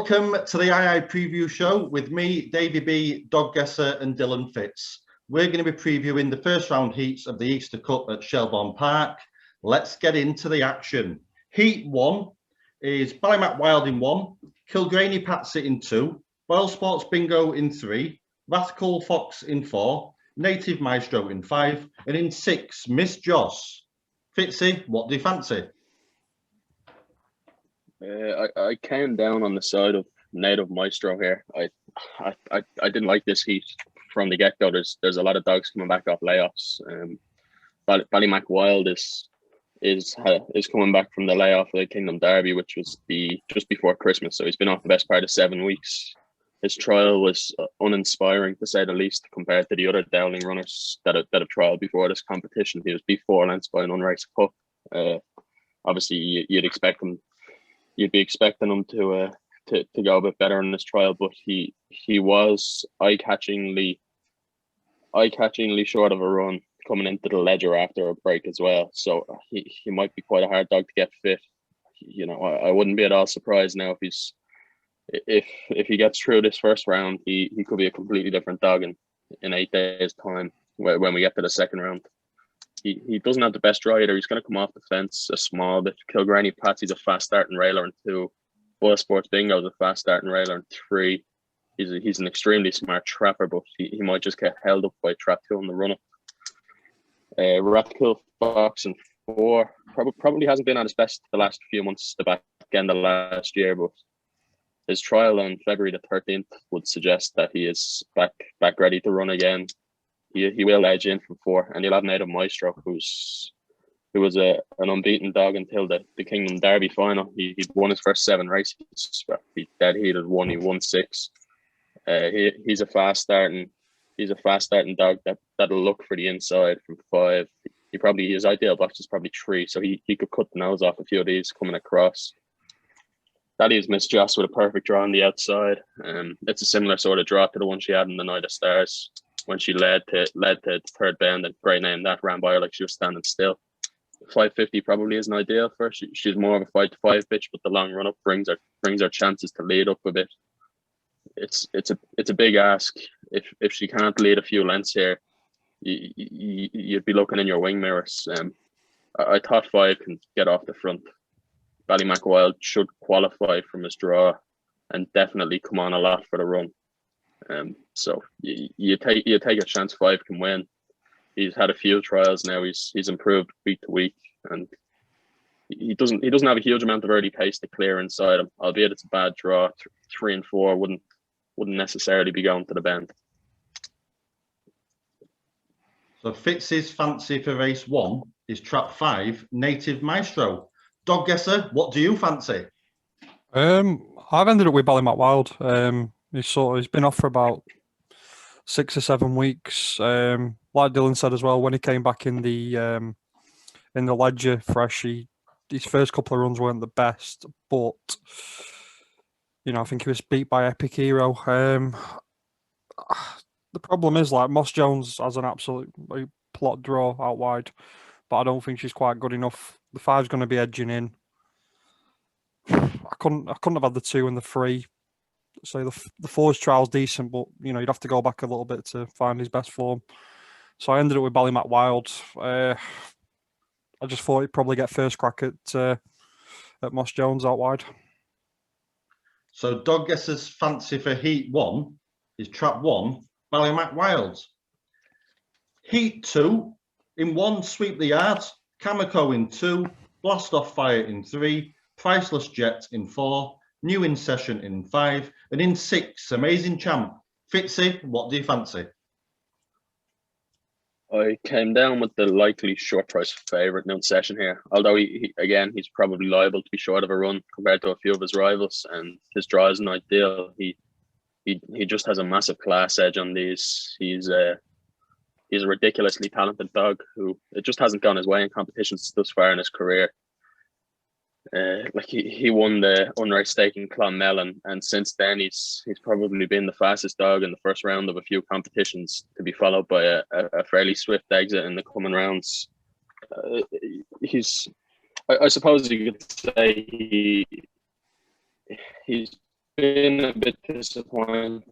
Welcome to the II Preview Show with me, Davey B, Dog Guesser and Dylan Fitz. We're going to be previewing the first round heats of the Easter Cup at Shelbourne Park. Let's get into the action. Heat 1 is Ballymac Wild in 1, Kilgraney Patsy in 2, Royal Sports Bingo in 3, Rathcoole Fox in 4, Native Maestro in 5, and in 6, Miss Joss. Fitzy, what do you fancy? I came down on the side of Native Maestro here. I didn't like this heat from the get-go. There's a lot of dogs coming back off layoffs. Ballymac Wild is coming back from the layoff of the Kingdom Derby, which was just before Christmas. So he's been off the best part of 7 weeks. His trial was uninspiring, to say the least, compared to the other Dowling runners that have trialed before this competition. He was beat 4 lengths by an unraced pup. Obviously, you'd be expecting him to go a bit better in this trial, but he was eye-catchingly short of a run coming into the Ledger after a break as well. So he might be quite a hard dog to get fit. You know, I wouldn't be at all surprised now if he gets through this first round, he could be a completely different dog in 8 days' time when we get to the second round. He doesn't have the best draw either. He's going to come off the fence a small bit. Kilgraney Patsy's a fast starting railer in 2. Royal Sports Bingo's a fast starting railer in 3. He's an extremely smart trapper, but he might just get held up by trap 2 on the run up. Rathcoole Fox in 4 probably hasn't been at his best the last few months, the back end of last year, but his trial on February the 13th would suggest that he is back ready to run again. He will edge in from 4, and he'll have Native Maestro, who was an unbeaten dog until the Kingdom Derby final. He'd won his first 7 races. He dead heated 1. He won 6. He's a fast starting dog that'll look for the inside from 5. His ideal box is probably 3, so he could cut the nose off a few of these coming across. That leaves Miss Joss with a perfect draw on the outside. It's a similar sort of draw to the one she had in the Night of Stars, when she led to third bend, and great name that, ran by her like she was standing still. 550 probably isn't ideal for her. She's more of a 5 to 5 bitch, but the long run up brings her chances to lead up a bit. It's a big ask. If she can't lead a few lengths here, you'd be looking in your wing mirrors. I thought 5 can get off the front. Ballymac Wild should qualify from his draw and definitely come on a lot for the run. So you take a chance 5 can win. He's had a few trials now. He's improved week to week, and he doesn't have a huge amount of early pace to clear inside him. Albeit it's a bad draw. 3 and 4 wouldn't necessarily be going to the bend. So Fitz's fancy for race 1 is trap 5, Native Maestro. Dog Guesser, what do you fancy? I've ended up with Ballymac Wild. He's been off for about 6 or 7 weeks. Like Dylan said as well, when he came back in the Ledger fresh, his first couple of runs weren't the best, but I think he was beat by Epic Hero. The problem is, like, Moss Jones has an absolute plot draw out wide, but I don't think she's quite good enough. The 5's going to be edging in. I couldn't have had the 2 and the 3. So the 4's trial's decent, but you'd have to go back a little bit to find his best form. So I ended up with Ballymac Wild. I just thought he'd probably get first crack at Moss Jones out wide. So Dog Guesser's fancy for Heat 1 is trap 1, Ballymac Wild. Heat 2, in 1, Sweep the Yards, Kamiko in 2, Blast Off Fire in 3, Priceless Jet in 4, New In Session in 5, and in 6, Amazing Champ. Fitzy, what do you fancy? I came down with the likely short price favourite, New In Session here. Although he's probably liable to be short of a run compared to a few of his rivals, and his draw isn't ideal. He just has a massive class edge on these. He's a ridiculously talented dog who it just hasn't gone his way in competitions thus far in his career. He won the unraced stake in Clonmel, and since then he's probably been the fastest dog in the first round of a few competitions, to be followed by a fairly swift exit in the coming rounds. I suppose you could say he's been a bit disappointing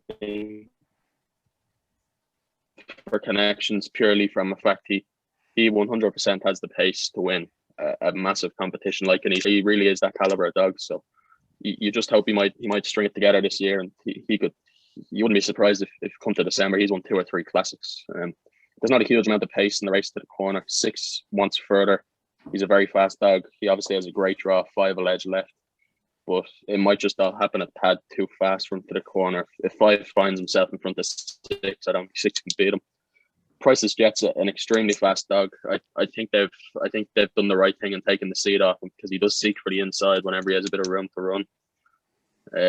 for Connections purely from the fact he 100% has the pace to win a massive competition like, and he really is that caliber of dog. So you just hope he might string it together this year, and he could. You wouldn't be surprised if come to December he's won 2 or 3 classics. There's not a huge amount of pace in the race to the corner. 6 wants further. He's a very fast dog. He obviously has a great draw, 5 edge left, but it might just all happen a tad too fast from to the corner. If 5 finds himself in front of 6, I don't think 6 can beat him. Price's Jet's an extremely fast dog. I think they've done the right thing and taken the seat off him, because he does seek for the inside whenever he has a bit of room to run.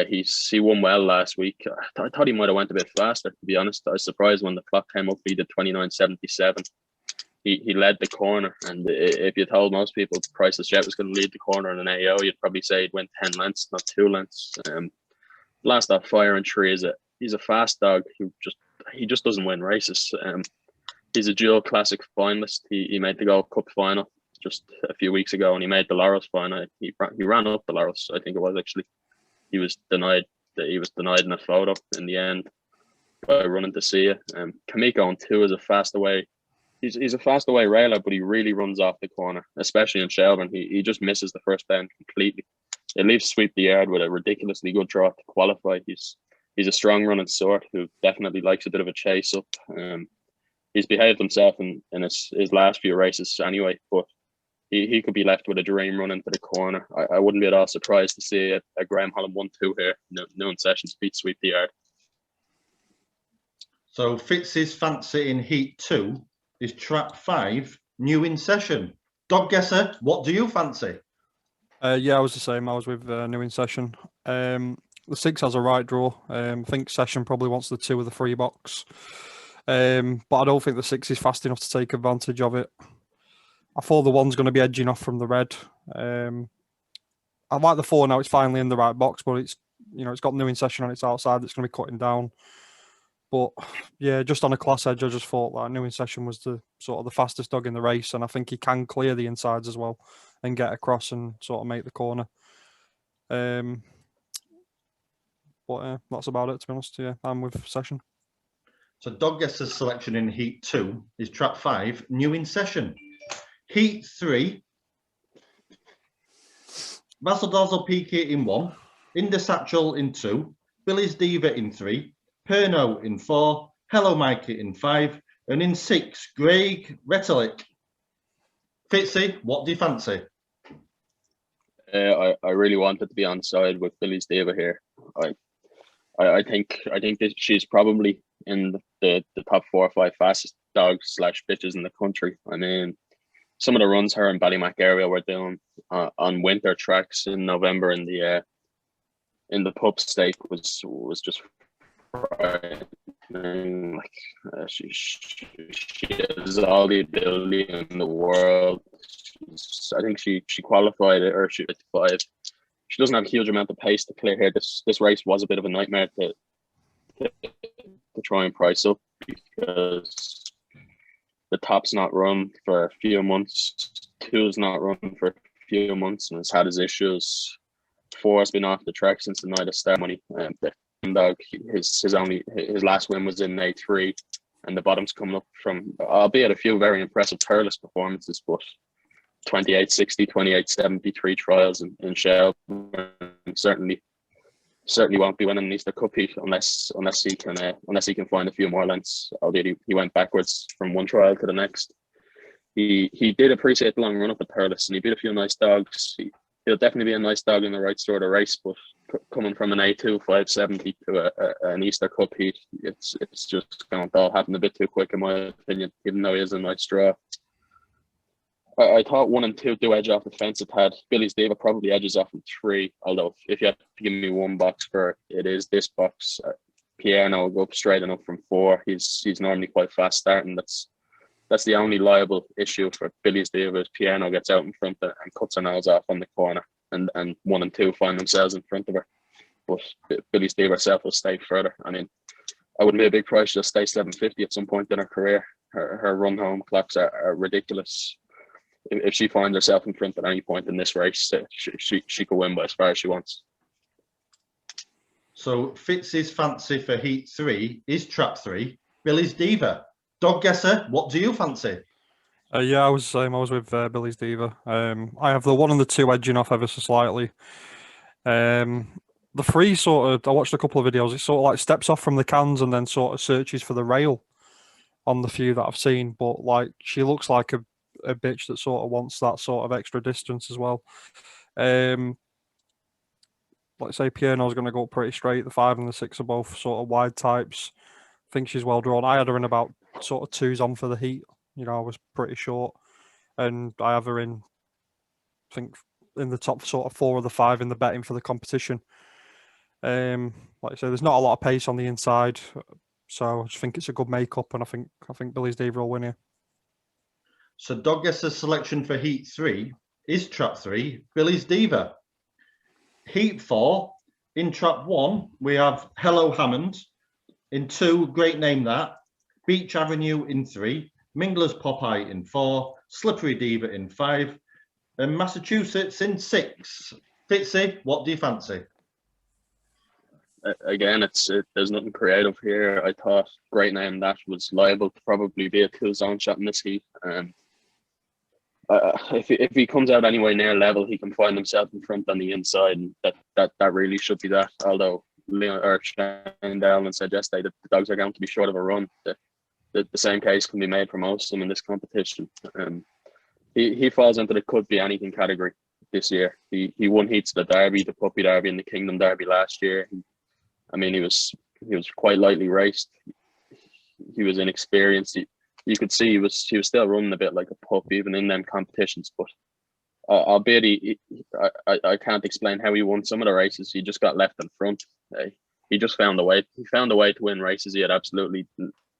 He won well last week. I thought he might have went a bit faster, to be honest. I was surprised when the clock came up. He did 29.77. He led the corner, and if you told most people Price's Jet was going to lead the corner in an AO, you'd probably say he'd win 10 lengths, not 2 lengths. Last off Fire and Tree he's a fast dog who just doesn't win races. He's a dual classic finalist. He made the Gold Cup final just a few weeks ago, and he made the Laurels final. He ran up the Laurels, I think it was actually. He was denied in a photo in the end by running to see it. Kamiko on 2 is a fast away. He's a fast away railer, but he really runs off the corner, especially in Shelbourne. He just misses the first bend completely. It leaves Sweep the Yard with a ridiculously good draw to qualify. He's a strong running sort who definitely likes a bit of a chase up. He's behaved himself in his last few races anyway, but he could be left with a dream run into the corner. I wouldn't be at all surprised to see a Graham Holland 1-2 here. Noon Sessions beat Sweep the Yard. So Fitz's fancy in Heat 2 is Trap 5, New in Session. Dog Guesser, what do you fancy? Yeah, I was the same. I was with New in Session. The 6 has a right draw. I think Session probably wants the 2 of the 3 box. But I don't think the 6 is fast enough to take advantage of it. I thought the 1's going to be edging off from the red. I like the 4 now. It's finally in the right box, but it's got New in Session on its outside that's going to be cutting down. But yeah, just on a class edge, I just thought like New in Session was the sort of the fastest dog in the race, and I think he can clear the insides as well and get across and sort of make the corner. But that's about it, to be honest. Yeah, I'm with Session. So Dog Guesser's selection in Heat 2 is Trap 5, New in Session. Heat 3, Basil Dazzle Peaky in 1, Indesatchel in 2, Billy's Diva in 3, Perno in 4, Hello Mikey in 5, and in 6, Greg Rettelick. Fitzy, what do you fancy? I really wanted to be on side with Billy's Diva here. I think that she's probably in the top 4 or 5 fastest dogs / bitches in the country. I mean, some of the runs her and Ballymac area were doing on winter tracks in November in the pup stake was just frightening. Like she has all the ability in the world. I think she qualified it, or she at 5. She doesn't have a huge amount of pace to clear here. This race was a bit of a nightmare to try and price up, because the top's not run for a few months, 2's not run for a few months, and has had his issues. 4's been off the track since the night of ceremony. The dog, his last win was in A3, and the bottom's coming up from, albeit a few very impressive Turles performances, but 28.60, 28.73 trials in Shelbourne. Certainly won't be winning an Easter Cup heat unless he can find a few more lengths. Albeit he went backwards from one trial to the next. He did appreciate the long run up at Turles, and he beat a few nice dogs. He'll definitely be a nice dog in the right sort of race, but coming from an A2 570 to an Easter Cup heat, it's just going to all happen a bit too quick in my opinion, even though he is a nice draw. I thought 1 and 2 do edge off the fence a tad. Billy's Diva probably edges off in 3, although if you have to give me one box for it is this box. Piano will go up straight enough from 4. He's normally quite fast starting. That's the only liable issue for Billy's Diva is Piano gets out in front and cuts her nose off on the corner, and 1 and 2 find themselves in front of her. But Billy's Diva herself will stay further. I mean, I wouldn't be a big price to stay 750 at some point in her career. Her run home clocks are ridiculous. If she finds herself in front at any point in this race, she could win by as far as she wants. So Fitz's fancy for Heat 3 is Trap 3, Billy's Diva. Dog guesser, what do you fancy? Yeah, I was the same. I was with Billy's Diva. I have the 1 and the 2 edging off ever so slightly. The 3 sort of, I watched a couple of videos. It sort of like steps off from the cans and then sort of searches for the rail on the few that I've seen. But like, she looks like a bitch that sort of wants that sort of extra distance as well. Like I say, Piano's going to go up pretty straight. The 5 and the 6 are both sort of wide types. I think she's well drawn. I had her in about sort of 2s on for the heat. You know, I was pretty short. And I have her in, I think, in the top sort of 4 of the 5 in the betting for the competition. Like I say, there's not a lot of pace on the inside. So I just think it's a good make-up, and I think Billy's Diva will win here. So Dog guesser's selection for Heat 3 is Trap 3, Billy's Diva. Heat 4, in Trap 1, we have Hello Hammond. In 2, great name that. Beach Avenue in 3, Mingler's Popeye in 4, Slippery Diva in 5, and Massachusetts in 6. Fitzy, what do you fancy? Again, there's nothing creative here. I thought great name that was liable to probably be a cool zone shot in this heat. If he comes out anyway near level, he can find himself in front on the inside, and that really should be that. Although Leon or Shane Dowland said yesterday that the dogs are going to be short of a run, the same case can be made for most of them in this competition. He falls into the could be anything category this year. He won heats the Derby, the Puppy Derby, and the Kingdom Derby last year. He was quite lightly raced. He was inexperienced. You could see he was still running a bit like a pup even in them competitions. But albeit I can't explain how he won some of the races. He just got left in front. He just found a way. He found a way to win races. He had absolutely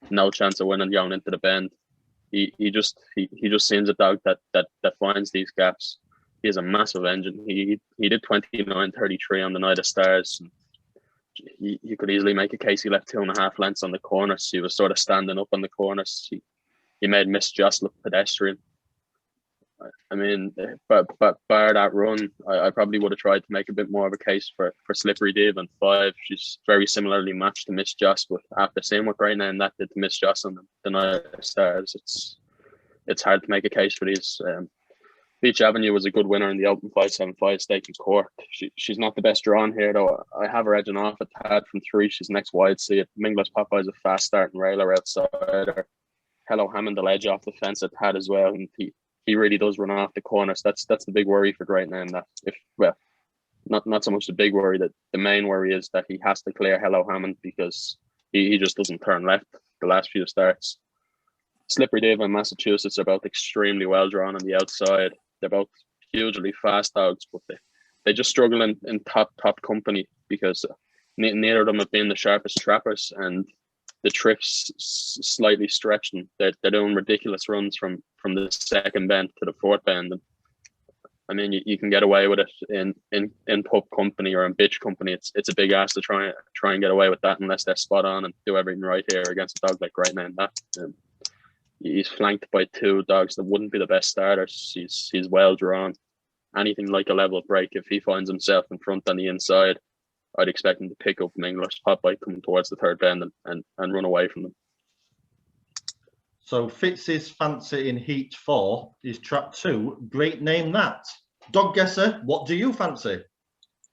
no chance of winning going into the bend. He just seems a dog that finds these gaps. He has a massive engine. He did 29.33 on the Night of Stars. You could easily make a case he left 2.5 lengths on the corners. He was sort of standing up on the corners. He made Miss Joss look pedestrian. I mean, but bar that run, I probably would have tried to make a bit more of a case for Slippery Diva in 5. She's very similarly matched to Miss Joss, but after seeing what great name that did to Miss Joss on the Night of Stars, it's hard to make a case for these. Beach Avenue was a good winner in the Open 575 stake in Cork. She's not the best drawn here, though. I have her edging off a tad from 3. She's next wide seat. Mingler's Popeye is a fast starting railer outside her. Hello Hammond will edge off the fence a tad as well, and he really does run off the corners. That's the big worry for great name. That not so much the big worry. That the main worry is that he has to clear Hello Hammond because he just doesn't turn left the last few starts. Slippery Diva and Massachusetts are both extremely well drawn on the outside. They're both hugely fast dogs, but they just struggle in top company because neither of them have been the sharpest trappers, and the trips slightly stretched them. They're doing ridiculous runs from the second bend to the fourth bend. And I mean, you can get away with it in pup company or in bitch company. It's a big ask to try and get away with that unless they're spot on and do everything right here against a dog like Great Name that. He's flanked by 2 dogs that wouldn't be the best starters. He's well drawn. Anything like a level break, if he finds himself in front on the inside, I'd expect him to pick up Mingler's Popeye coming towards the third bend and run away from them. So Fitz's fancy in Heat 4 is Trap 2, great name that. Dog guesser, what do you fancy?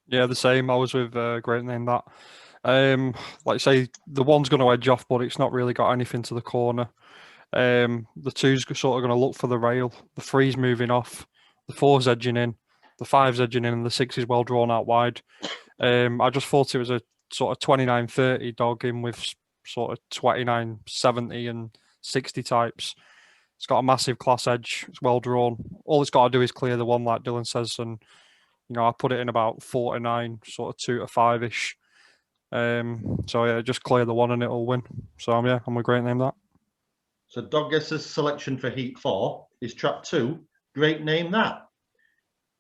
Yeah, the same. I was with great name that. Like I say, the 1's going to edge off, but it's not really got anything to the corner. The 2's sort of going to look for the rail. The 3's moving off. The 4's edging in. The 5's edging in, and the 6 is well drawn out wide. I just thought it was a sort of 29.30 dog in with sort of 29.70 and 60 types. It's got a massive class edge. It's well drawn. All it's got to do is clear the 1, like Dylan says, and I put it in about 49, sort of 2 to 5-ish. So yeah, just clear the 1 and it'll win. So I'm with great name that. So Dog guesser's selection for Heat 4 is Trap 2, great name that.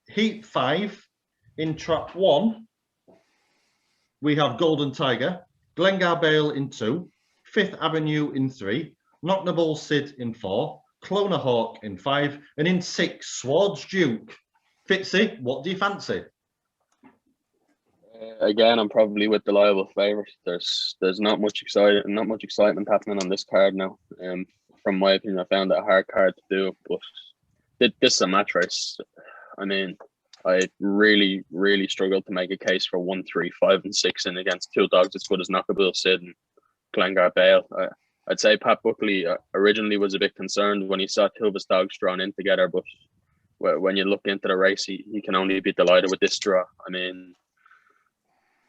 Heat 5, in Trap 1, we have Golden Tiger, Glengar Bale in 2, Fifth Avenue in 3, Knocknable Sid in 4, Clona Hawk in 5, and in 6, Swords Duke. Fitzy, what do you fancy? Again, I'm probably with the liable favourite. There's not much excitement happening on this card now. From my opinion, I found it a hard card to do, but this is a match race. I mean, I really, really struggled to make a case for 1, 3, 5, and 6 in against two dogs as good as Knockabill Sid and Glengar Bale. I'd say Pat Buckley originally was a bit concerned when he saw two of his dogs drawn in together, but when you look into the race, he can only be delighted with this draw. I mean,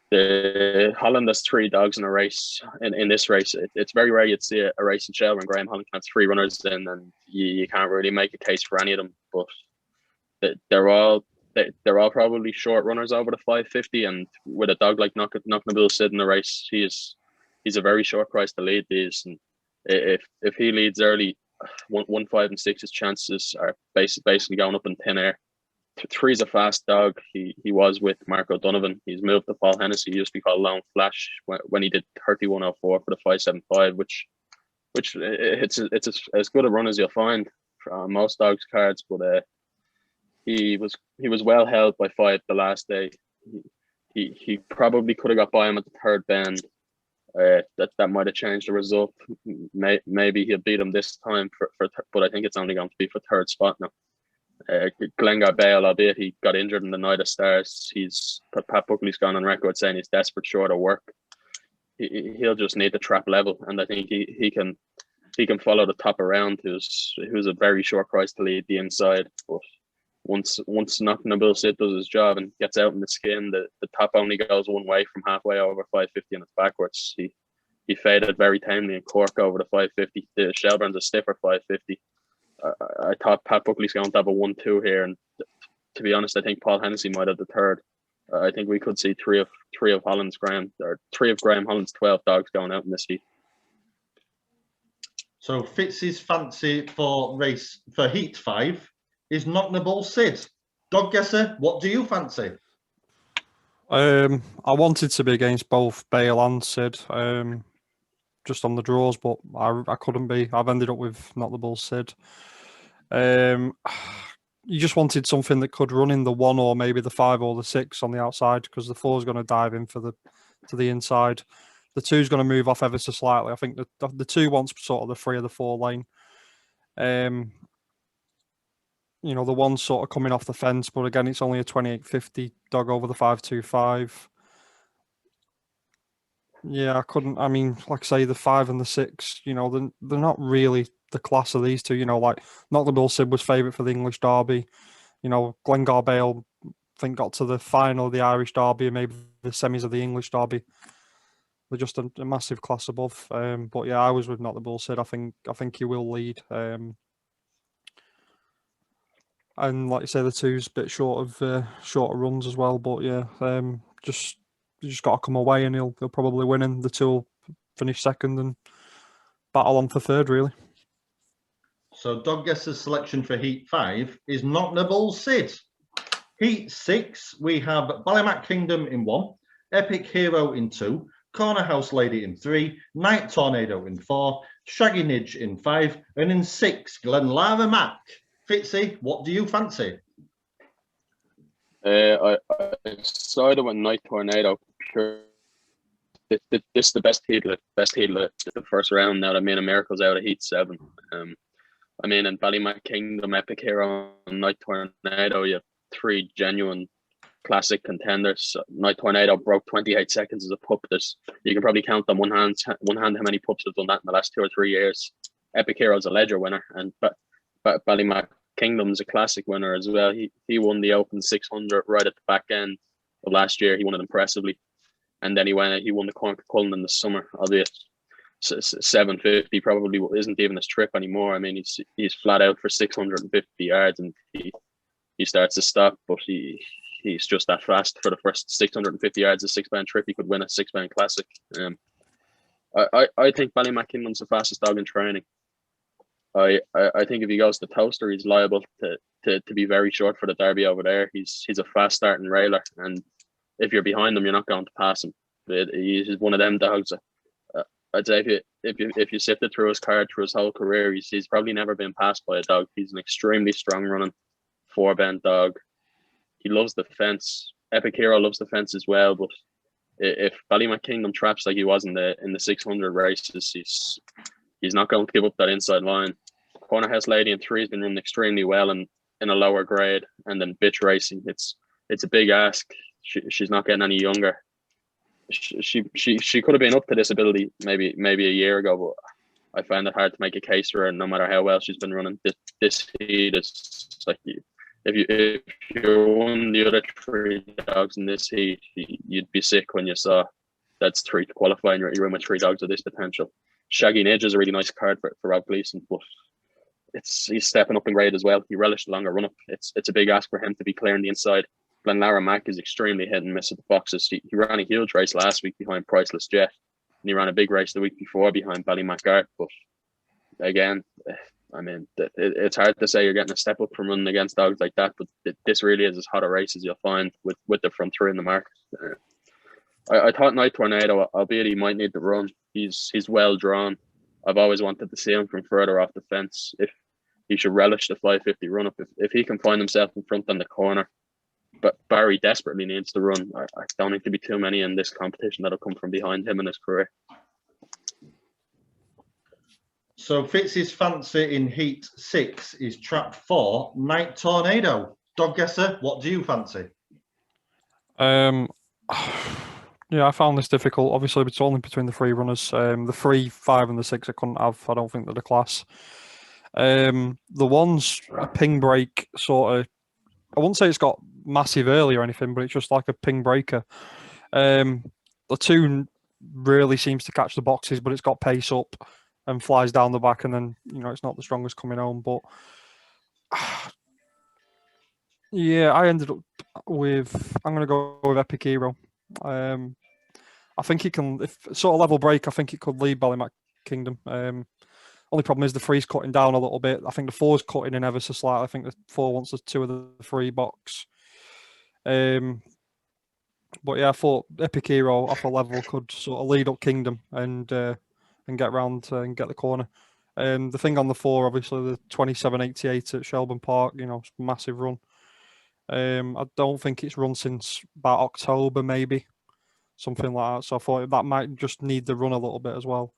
the Holland has 3 dogs in a race. In this race, it's very rare you'd see a race in Shelbourne. Graham Holland can have 3 runners in, and you can't really make a case for any of them. But they're all probably short runners over the 550. And with a dog like Knocknabill Sid in the race, he's a very short price to lead these. And if he leads early, 1, 5, and 6, his chances are basically going up in thin air. 3 is a fast dog. He was with Mark O'Donovan. He's moved to Paul Hennessy. He used to be called Lone Flash when he did 31.04 for the 575, which it's as good a run as you'll find on most dogs cards. But he was well held by 5 the last day. He probably could have got by him at the 3rd bend. That might have changed the result. Maybe he'll beat him this time but I think it's only going to be for 3rd spot now. Glengar Bale, albeit he got injured in the Night of Stars, Pat Buckley's gone on record saying he's desperate short of work. He'll just need the trap level, and I think he can follow the top around, who's a very short price to lead the inside. But once Knocknabill Sid does his job and gets out in the skin, the top only goes one way from halfway over 550 and it's backwards. He faded very tamely in Cork over the 550. The Shelbourne's a stiffer 550. I thought Pat Buckley's going to have a 1-2 here, and to be honest, I think Paul Hennessy might have the 3rd. I think we could see three of Graham Holland's 12 dogs going out in this heat. So Fitz's fancy for heat 5 is Knocknabill Sid. Dog guesser, what do you fancy? I wanted to be against both Bale and Sid, just on the draws, but I couldn't be. I've ended up with Knocknabill Sid. You just wanted something that could run in the 1 or maybe the 5 or the 6 on the outside, because the 4 is going to dive in to the inside. The 2 is going to move off ever so slightly. I think the 2 wants sort of the 3 of the 4 lane. The 1's sort of coming off the fence, but again, it's only a 28.50 dog over the 525. Yeah, I couldn't. I mean, like I say, the 5 and the 6, they're not really the class of these two. Like Knocknabill Sid was favourite for the English Derby. Glengar Bale, I think, got to the final of the Irish Derby and maybe the semis of the English Derby. They're just a massive class above. But yeah, I was with Knocknabill Sid. I think he will lead. And like you say, the 2's a bit short of shorter runs as well. But yeah, you just got to come away, and he'll probably win, and the 2 will finish 2nd and battle on for 3rd, really. So Dog Guesser's selection for Heat 5 is Knocknabill Sid. Heat 6, we have Ballymac Kingdom in 1, Epic Hero in 2, Corner House Lady in 3, Night Tornado in 4, Shaggy Nidge in 5, and in 6, Glenlara Mac. Fitzy, what do you fancy? I sided with Night Tornado. Pure. This is the best heat of the first round now that Miracle's out of Heat 7. In Ballymac Kingdom, Epic Hero, and Night Tornado, you have 3 genuine classic contenders. Night Tornado broke 28 seconds as a pup. You can probably count on one hand how many pups have done that in the last 2 or 3 years. Epic Hero's a ledger winner, and Ballymac Kingdom's a classic winner as well. He won the Open 600 right at the back end of last year. He won it impressively, and then he won the Cork Cullen in the summer, albeit 750 probably isn't even his trip anymore. I mean, he's flat out for 650 yards, and he starts to stop, but he's just that fast. For the first 650 yards of 6-band trip, he could win a 6-band classic. I think Ballymac Kingdom's the fastest dog in training. I think if he goes to Toaster, he's liable to be very short for the Derby over there. He's a fast starting railer, and if you're behind him, you're not going to pass him. He's one of them dogs. I'd say if you sifted through his card through his whole career, he's probably never been passed by a dog. He's an extremely strong running 4-bend dog. He loves the fence. Epic Hero loves the fence as well, but if Ballymac Kingdom traps like he was in the 600 races, he's not going to give up that inside line. Corner House Lady in 3 has been running extremely well in a lower grade, and then bitch racing. It's a big ask. She's not getting any younger. She could have been up to this ability maybe a year ago, but I found it hard to make a case for her. No matter how well she's been running, this heat is like, if you're one of the other 3 dogs in this heat, you'd be sick when you saw that's 3 to qualify and you're in with 3 dogs of this potential. Shaggy Nidge is a really nice card for Rob Gleeson, but he's stepping up in grade as well. He relished the longer run up. It's a big ask for him to be clearing the inside. Glenlara Mac is extremely hit and miss at the boxes. He ran a huge race last week behind Priceless Jet, and he ran a big race the week before behind Ballymac Art. But again, I mean, it's hard to say you're getting a step up from running against dogs like that, but this really is as hot a race as you'll find with the front 3 in the market. I thought Night Tornado, albeit he might need the run, he's well drawn. I've always wanted to see him from further off the fence. If he should relish the 550 run up, if he can find himself in front on the corner, but Barry desperately needs to run. I don't think there'll be too many in this competition that'll come from behind him in his career. So Fitz's fancy in Heat 6 is trap 4, Night Tornado. Dog guesser, what do you fancy? Yeah, I found this difficult. Obviously, it's only between the 3 runners. The 3, 5, and the 6 I couldn't have. I don't think they're the class. The one's a ping break sort of. I wouldn't say it's got massive early or anything, but it's just like a ping breaker. The 2 really seems to catch the boxes, but it's got pace up and flies down the back, and then it's not the strongest coming home. But yeah, I ended up with. I'm going to go with Epic Hero. I think he can, if sort of level break, I think it could lead Ballymac Kingdom. Only problem is the 3's cutting down a little bit. I think the 4's cutting in ever so slightly. I think the 4 wants the 2 of the 3 box. But yeah, I thought Epic Hero off a level could sort of lead up Kingdom and get round and get the corner. The thing on the 4, obviously, the 27.88 at Shelbourne Park, massive run. I don't think it's run since about October, maybe. Something like that. So I thought that might just need the run a little bit as well.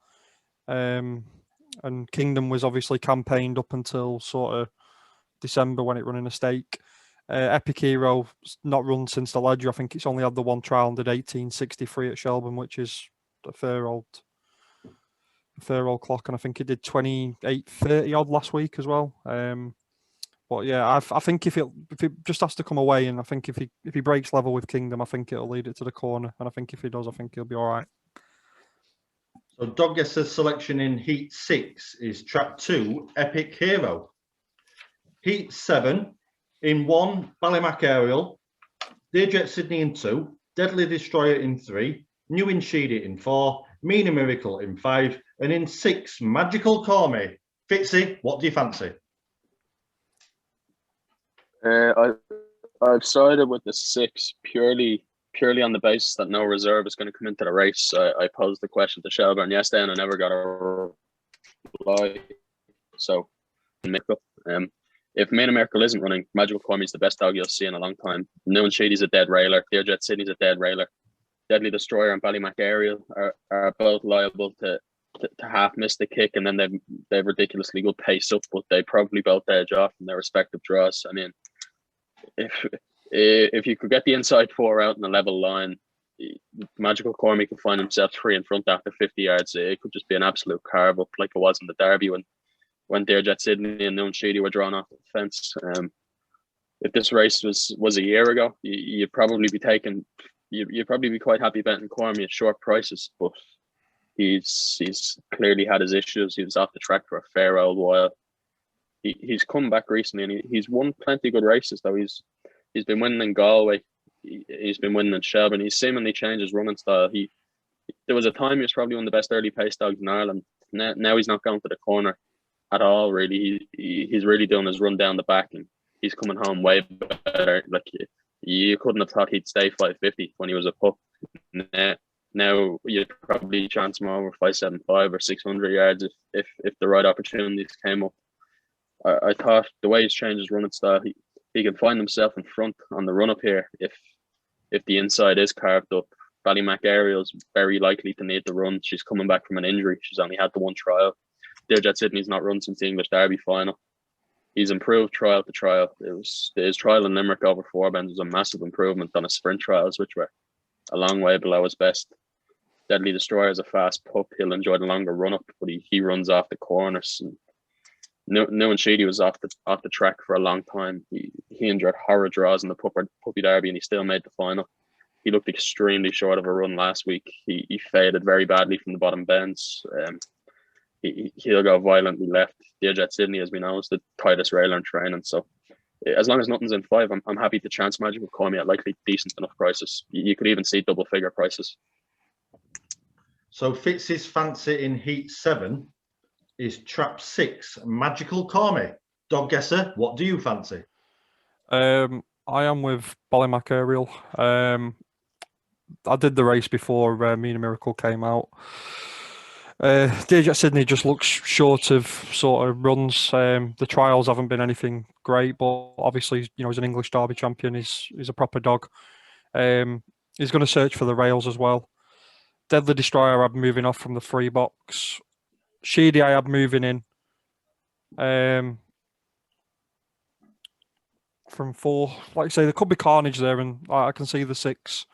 And Kingdom was obviously campaigned up until sort of December when it ran in a stake. Epic Hero not run since the Ledger. I think it's only had the 1 trial and did 18.63 at Shelbourne, which is a fair old clock. And I think it did 28.30 odd last week as well. But yeah, I think if it just has to come away, and I think if he breaks level with Kingdom, I think it'll lead it to the corner. And I think if he does, I think he'll be all right. So Dog Guesser's selection in Heat 6 is trap 2, Epic Hero. Heat 7, in 1, Ballymac Aerial, Dearjet Sydney in 2, Deadly Destroyer in 3, New Inshidi in 4, Meaner Miracle in 5, and in 6, Magical Call Me. Fitzy, what do you fancy? I've sided with the 6 purely on the basis that no reserve is going to come into the race. I posed the question to Shelbourne yesterday and I never got a reply. So, if Main Miracle isn't running, Magical Cormy is the best dog you'll see in a long time. New and Shady's a dead railer. Dearjet Sydney's a dead railer. Deadly Destroyer and Ballymac Aerial are both liable to half miss the kick, and then they've ridiculously good pace up, but they probably both edge off in their respective draws. I mean, if you could get the inside 4 out in a level line, Magical Cormy could find himself 3 in front after 50 yards. It could just be an absolute carve up like it was in the Derby when Dearjet Sydney and Noon Sheedy were drawn off the fence. If this race was a year ago, you'd probably be quite happy betting Cormy at short prices, but he's clearly had his issues. He was off the track for a fair old while. He's come back recently and he's won plenty of good races though. He's been winning in Galway. He's been winning in Shelbourne. He's seemingly changed his running style. There was a time he was probably one of the best early pace dogs in Ireland. Now he's not going to the corner at all, really. He's really doing his run down the back and he's coming home way better. Like you couldn't have thought he'd stay 550 when he was a pup. Now you'd probably chance him over 575 or 600 yards if the right opportunities came up. I thought the way he's changed his running style, he can find himself in front on the run up here if the inside is carved up. Ballymac Ariel's very likely to need the run. She's coming back from an injury. She's only had the one trial. Dearjet Sydney's not run since the English Derby final. He's improved trial to trial. His trial in Limerick over 4 bends was a massive improvement on his sprint trials, which were a long way below his best. Deadly Destroyer is a fast pup. He'll enjoy the longer run up, but he runs off the corners. And New and Sheedy was off the track for a long time. He endured horror draws in the puppy derby, and he still made the final. He looked extremely short of a run last week. He faded very badly from the bottom bends. He'll go violently left. Dearjet Sydney, as we know, is the tightest railer in training. So as long as nothing's in 5, I'm happy to chance magic will call me at likely decent enough prices. You could even see double figure prices. So Fitz's fancy in Heat 7 is Trap 6, Magical Cormy. Dog guesser, what do you fancy? I am with Ballymac Ariel. I did the race before Mina Miracle came out. Dearjet Sydney just looks short of sort of runs. The trials haven't been anything great, but obviously, he's an English Derby champion. He's a proper dog. He's going to search for the rails as well. Deadly Destroyer, I'm moving off from the 3 box. Sheedy, I am moving in. From 4, like I say, there could be carnage there, and I can see the 6.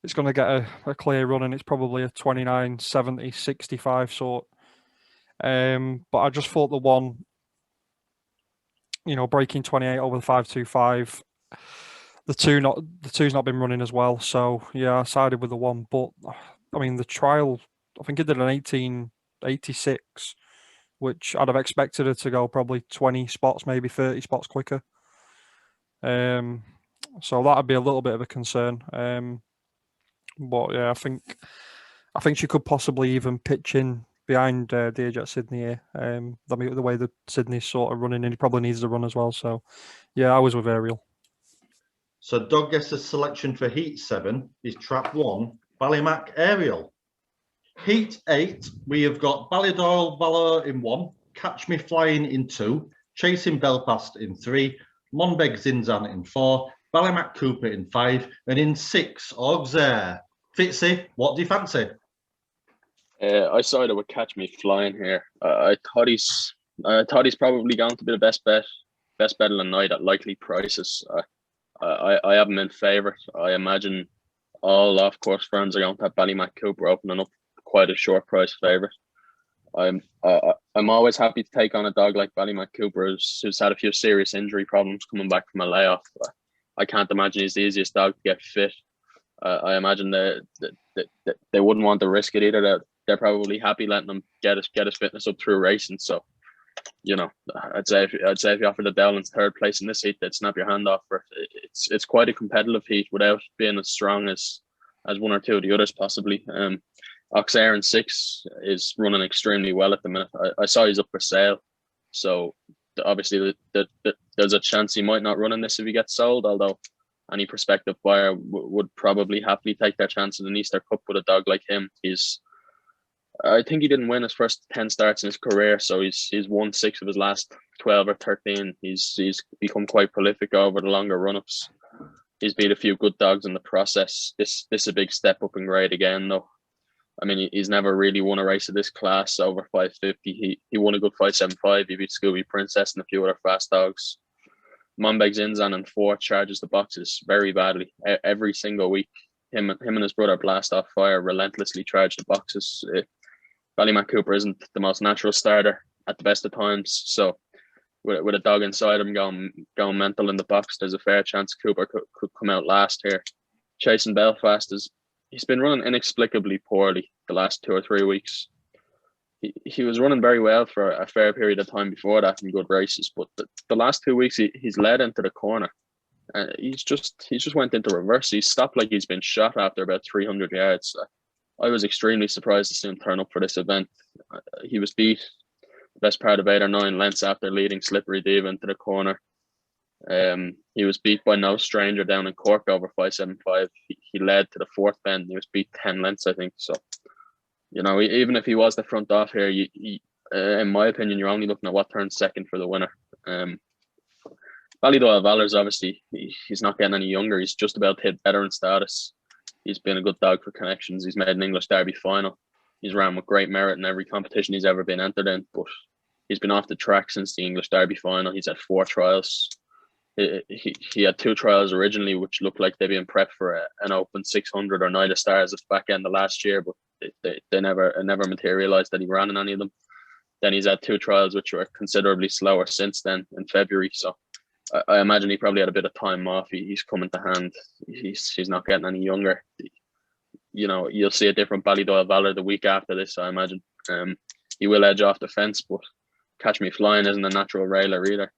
It's going to get a clear run, and it's probably a 29, 70, 65 sort. But I just thought the one, breaking 28 over the 5.25, the two's not been running as well. So yeah, I sided with the 1. But I mean, the trial, I think it did an 18.86, which I'd have expected her to go probably 20 spots, maybe 30 spots quicker. So that'd be a little bit of a concern. But yeah, I think she could possibly even pitch in behind Dearjet Sydney here. The way that Sydney's sort of running, and he probably needs the run as well. So yeah, I was with Ariel. So Dog Guesser's selection for Heat 7 is Trap 1, Ballymac Ariel. Heat 8, we have got Ballydoyle Valor in 1, Catch Me Flying in 2, Chasing Belfast in 3, Monbeg Zinzan in 4, Ballymac Cooper in 5, and in 6, Auxerre. Fitzy, what do you fancy? I sided with Catch Me Flying here. I thought he's probably going to be the best bet of the night at likely prices. I have him in favourite. I imagine all off-course firms are going to have Ballymac Cooper opening up quite a short price favourite. I'm always happy to take on a dog like Ballymac Cooper, who's had a few serious injury problems coming back from a layoff. I can't imagine he's the easiest dog to get fit. I imagine that they wouldn't want to risk it either. They're probably happy letting him get his fitness up through racing. So, I'd say if you offer the Dowlands 3rd place in this heat, they'd snap your hand off for it. It's quite a competitive heat without being as strong as 1 or 2 of the others possibly. Auxerre in 6 is running extremely well at the minute. I saw he's up for sale, so obviously there's a chance he might not run in this if he gets sold, although any prospective buyer would probably happily take their chance in an Easter Cup with a dog like him. I think he didn't win his first 10 starts in his career, so he's won 6 of his last 12 or 13. He's become quite prolific over the longer run-ups. He's beat a few good dogs in the process. This is a big step up in grade again, though. I mean, he's never really won a race of this class over 550. He won a good 575. He beat Scooby Princess and a few other fast dogs. Monbeg Zinzan in 4 charges the boxes very badly every single week. Him and his brother Blast Off Fire relentlessly charge the boxes. Ballymac Cooper isn't the most natural starter at the best of times, so with a dog inside him going mental in the box, there's a fair chance Cooper could come out last here. Chasing Belfast he's been running inexplicably poorly the last 2 or 3 weeks. He was running very well for a fair period of time before that in good races, but the last 2 weeks he's led into the corner. He's just went into reverse. He's stopped like he's been shot after about 300 yards. I was extremely surprised to see him turn up for this event. He was beat the best part of 8 or 9 lengths after leading Slippery Diva into the corner. He was beat by no stranger down in Cork over 575. He led to the 4th bend. He was beat 10 lengths, I think. So, even if he was the front off here, in my opinion, you're only looking at what turns second for the winner. Ballydoyle Valor's obviously, he's not getting any younger. He's just about to hit veteran status. He's been a good dog for connections. He's made an English Derby final. He's ran with great merit in every competition he's ever been entered in. But he's been off the track since the English Derby final. He's had 4 trials. He had 2 trials originally, which looked like they'd been prepped for an Open 600 or Night of Stars at the back end of last year, but they never materialised that he ran in any of them. Then he's had 2 trials which were considerably slower since then in February. So I imagine he probably had a bit of time off. He's coming to hand. He's not getting any younger. You know, you'll see a different Ballydoyle Valor the week after this, I imagine. He will edge off the fence, but Catch Me Flying isn't a natural railer either.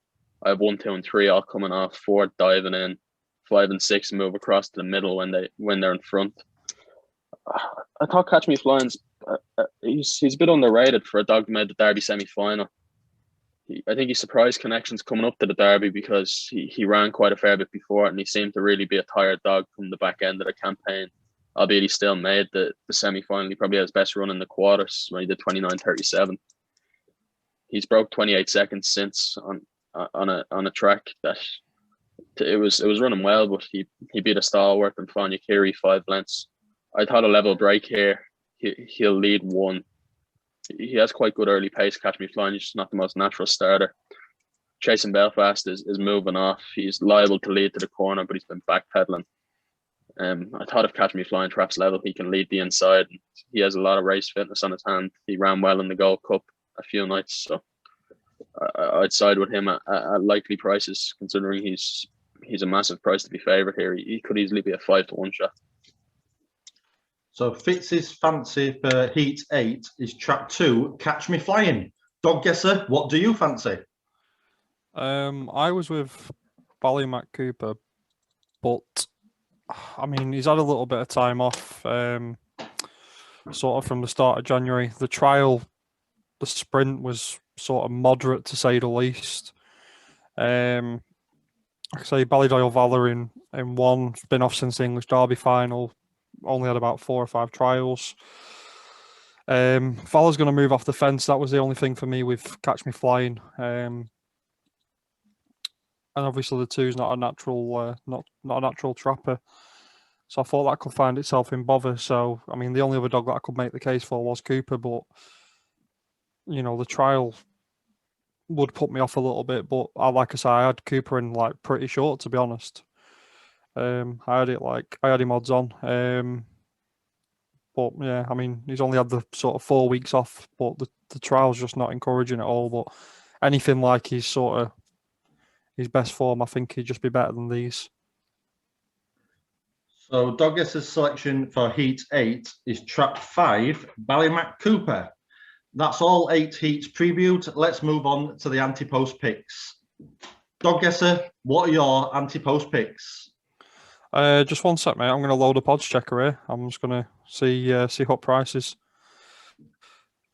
I have 1, 2, and 3 all coming off, 4 diving in, 5 and 6 move across to the middle when they're in front. I thought Catch Me Flying's he's a bit underrated for a dog that made the Derby semi-final. I think he surprised connections coming up to the Derby because he ran quite a fair bit before it, and he seemed to really be a tired dog from the back end of the campaign. Albeit he still made the semi-final. He probably had his best run in the quarters when he did 29.37. He's broke 28 seconds since on a track that it was running well, but he beat a stalwart and Fania Kiri 5 lengths. I thought a level break here. He'll lead 1. He has quite good early pace. Catch Me Flying. He's just not the most natural starter. Chasing Belfast is moving off. He's liable to lead to the corner, but he's been backpedaling. I thought if Catch Me Flying traps level, he can lead the inside. He has a lot of race fitness on his hand. He ran well in the Gold Cup a few nights, so I'd side with him at likely prices, considering he's a massive price to be favoured here. He could easily be a 5-1 shot. So Fitz's fancy for Heat 8 is Trap 2, Catch Me Flying. Dog guesser, what do you fancy? I was with Ballymac Cooper, but I mean, he's had a little bit of time off, sort of from the start of January. The trial, the sprint was sort of moderate to say the least. Like I say, Ballydoyle Valor in 1, been off since the English Derby final. Only had about 4 or 5 trials. Valor's going to move off the fence. That was the only thing for me with Catch Me Flying. And obviously the 2's not a natural, not a natural trapper. So I thought that could find itself in bother. So I mean, the only other dog that I could make the case for was Cooper, but you know, the trial would put me off a little bit. But like I say, I had Cooper in like pretty short, to be honest. I had him odds on. But yeah, I mean, he's only had the sort of 4 weeks off, but the trial's just not encouraging at all. But anything like his best form, I think he'd just be better than these. So Dog guesser's selection for Heat 8 is Trap 5, Ballymac Cooper. That's all 8 heats previewed. Let's move on to the anti-post picks. Dog guesser, what are your anti-post picks? Just one sec, mate. I'm going to load up odds checker here. I'm just going to see what prices.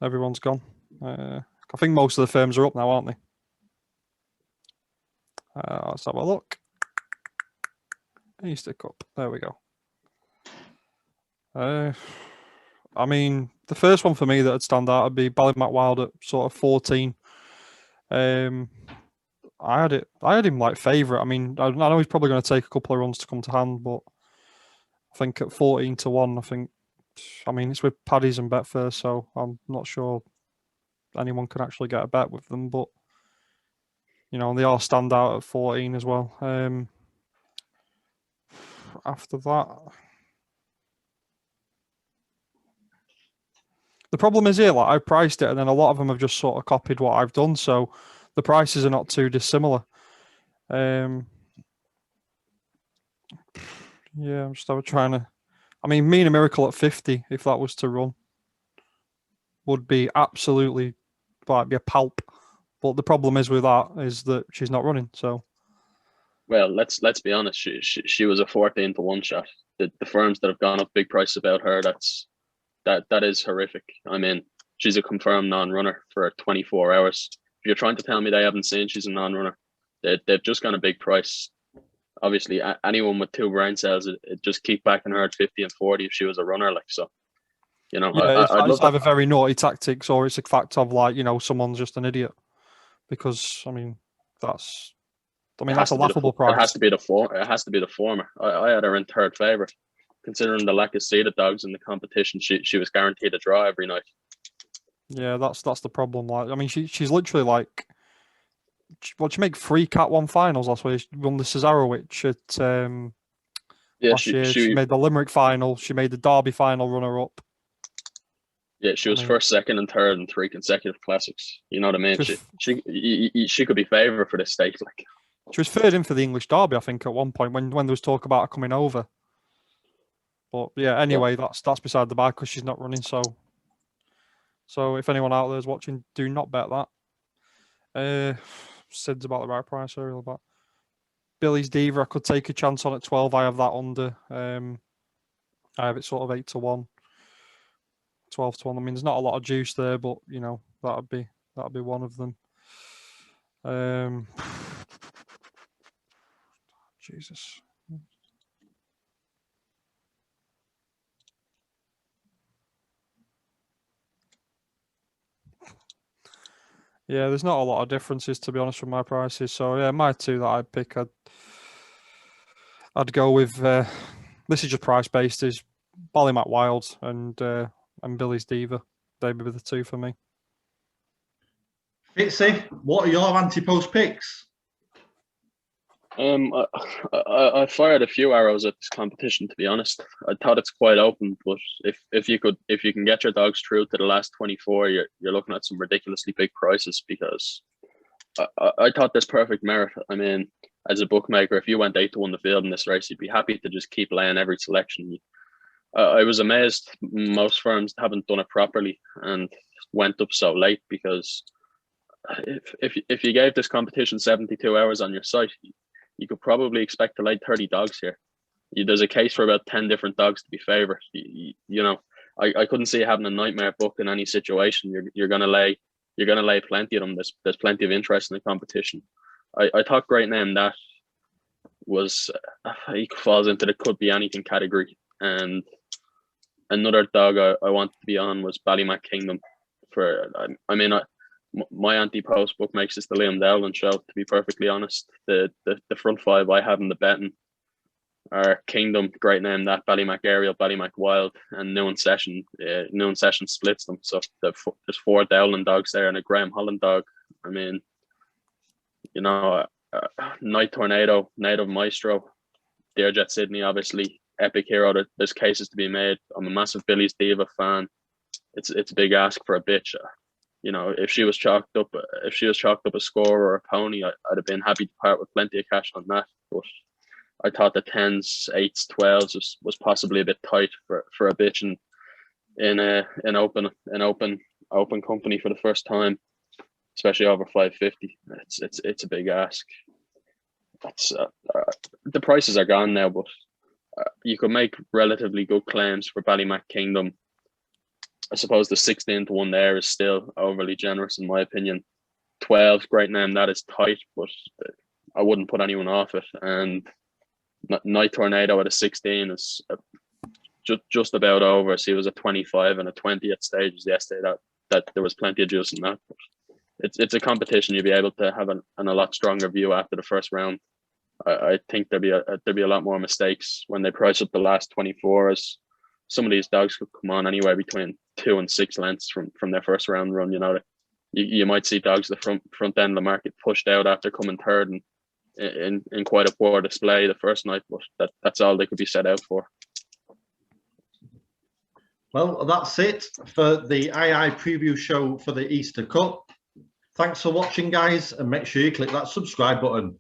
Everyone's gone. I think most of the firms are up now, aren't they? Let's have a look. Easter Cup. There we go. I mean, the first one for me that would stand out would be Ballymac Wild at sort of 14. I had him like favourite. I mean, I know he's probably going to take a couple of runs to come to hand, but I think at 14-1, I mean, it's with Paddy's and Betfair, so I'm not sure anyone can actually get a bet with them, but you know, they all stand out at 14 as well. After that, the problem is here, like I priced it, and then a lot of them have just sort of copied what I've done, so the prices are not too dissimilar. Yeah, I'm just trying to. I mean, Mean a Miracle at 50, if that was to run, would be absolutely like be a palp. But the problem is with that is that she's not running. So, well, let's be honest. She was a 14-1 shot. The firms that have gone up big price about her, that is horrific. I mean, she's a confirmed non-runner for 24 hours. If you're trying to tell me they haven't seen she's a non-runner, they've just gone a big price. Obviously, anyone with 2 brain cells, it just keep backing her at 50 and 40 if she was a runner. Like, so, you know, yeah, it's either that. very naughty tactics or it's a fact of like, you know, someone's just an idiot. Because I mean, that's a laughable price. It has to be the former. I had her in 3rd favourite. considering the lack of seeded dogs in the competition, she was guaranteed a draw every night. Yeah, that's the problem. Like, I mean, she's literally like, she made 3 Cat 1 finals last week. She won the Cesarewitch at last year. She made the Limerick final. She made the Derby final runner-up. Yeah, she was first, second, and third in 3 consecutive classics. You know what I mean? She could be favourite for this stake. Like, she was third in for the English Derby, I think, at one point when there was talk about her coming over. But yeah, anyway, that's beside the by because she's not running. So if anyone out there is watching, do not bet that. Sid's about the right price. Sorry about Billy's Diva. I could take a chance on at 12. I have that under. I have it sort of 8 to 1, 12 to 1. I mean, there's not a lot of juice there, but you know that'd be one of them. Jesus. Yeah, there's not a lot of differences, to be honest, from my prices. So yeah, my 2 that I'd pick, I'd go with. This is just price based. Is Ballymac Wild and Billy's Diva. They'd be the 2 for me. Fitzy, what are your anti-post picks? I fired a few arrows at this competition, to be honest. I thought it's quite open, but if you can get your dogs through to the last 24, you're looking at some ridiculously big prices, because I thought there's perfect merit. I mean, as a bookmaker, if you went 8 to 1 the field in this race, you'd be happy to just keep laying every selection. I was amazed most firms haven't done it properly and went up so late, because if you gave this competition 72 hours on your site, you could probably expect to lay 30 dogs here. There's a case for about 10 different dogs to be favourite. You know, I couldn't see having a nightmare book in any situation. You're gonna lay plenty of them. There's plenty of interest in the competition. I thought Great Name That was he falls into the could be anything category. And another dog I wanted to be on was Ballymac Kingdom. My anti-post book makes this the Liam Dowland show, to be perfectly honest. The front 5 I have in the betting are Kingdom, Great Name That, Ballymac Aerial, Ballymac Wild, and Noon Session. Noon Session splits them, so there's 4 Dowland dogs there and a Graham Holland dog. I mean, you know, Night Tornado, Native Maestro, Dearjet Sydney, obviously, Epic Hero. There's cases to be made. I'm a massive Billy's Diva fan. It's a big ask for a bitch. You know, if she was chalked up a score or a pony, I'd have been happy to part with plenty of cash on that. But I thought the 10s, 8s, 12s was possibly a bit tight for a bitch in open company for the first time, especially over 550. It's a big ask. The prices are gone now, but you could make relatively good claims for Ballymac Kingdom. I suppose the 16 to 1 there is still overly generous in my opinion. 12, Great Name That is tight, but I wouldn't put anyone off it. And Night Tornado at a 16 is just about over. So he was a 25 and a 20 at stages yesterday. That there was plenty of juice in that. But it's a competition you'll be able to have a lot stronger view after the first round. I think there'd be a lot more mistakes when they price up the last 24, as some of these dogs could come on anywhere between 2 and 6 lengths from their first round run. You know, you might see dogs the front end of the market pushed out after coming third and in quite a poor display the first night, but that's all they could be set out for. Well, that's it for the II preview show for the Easter Cup. Thanks for watching, guys, and make sure you click that subscribe button.